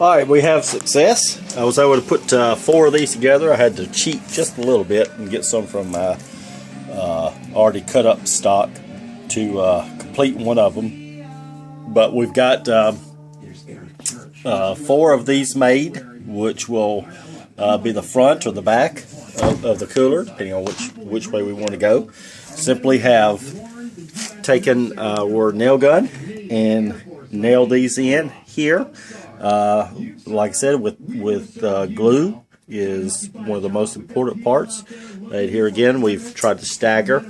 Alright, we have success. I was able to put 4 of these together. I had to cheat just a little bit and get some from already cut up stock to complete one of them. But we've got 4 of these made, which will be the front or the back of the cooler, depending on which way we want to go. Simply have taken our nail gun and nailed these in here. Like I said, with glue is one of the most important parts. Right here again, we've tried to stagger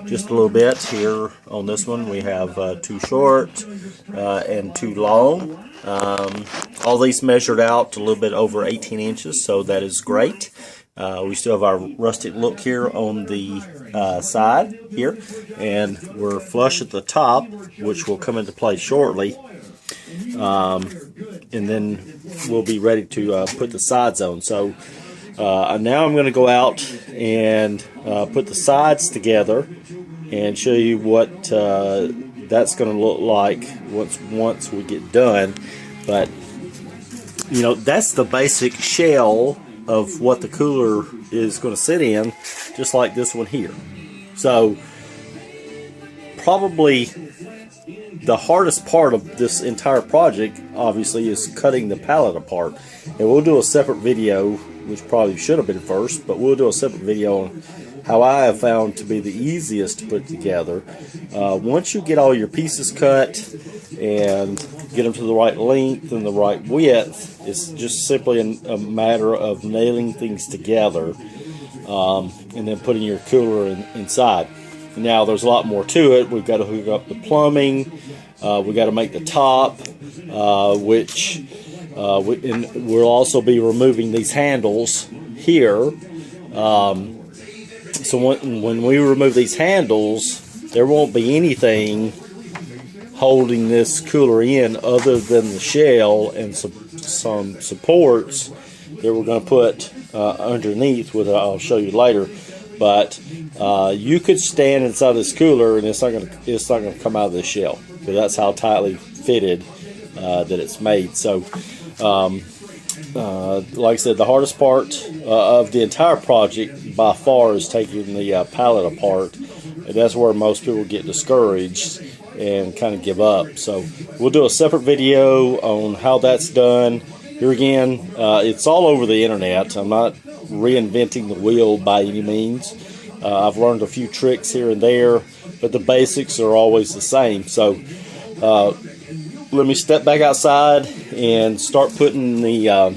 just a little bit. Here on this one, we have 2 short and 2 long. All these measured out a little bit over 18 inches, so that is great. We still have our rustic look here on the side here, and we're flush at the top, which will come into play shortly. And then we'll be ready to put the sides on. So now I'm going to go out and put the sides together and show you what that's going to look like once we get done. But you know, that's the basic shell of what the cooler is going to sit in, just like this one here. So probably the hardest part of this entire project, obviously, is cutting the pallet apart. And we'll do a separate video, which probably should have been first, but we'll do a separate video on how I have found to be the easiest to put together. Once you get all your pieces cut and get them to the right length and the right width, it's just simply a matter of nailing things together and then putting your cooler inside. Now there's a lot more to it. We've got to hook up the plumbing. We've got to make the top, which and we'll also be removing these handles here. So when we remove these handles, there won't be anything holding this cooler in other than the shell and some supports that we're going to put underneath, which I'll show you later. But you could stand inside this cooler and it's not going to come out of the shell, because that's how tightly fitted that it's made. So like I said, the hardest part of the entire project by far is taking the pallet apart, and that's where most people get discouraged and kind of give up. So we'll do a separate video on how that's done. Here again, it's all over the internet. I'm not reinventing the wheel by any means. I've learned a few tricks here and there, but the basics are always the same. So let me step back outside and start putting the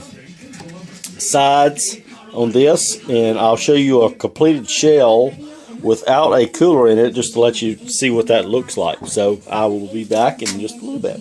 sides on this, and I'll show you a completed shell without a cooler in it, just to let you see what that looks like. So I will be back in just a little bit.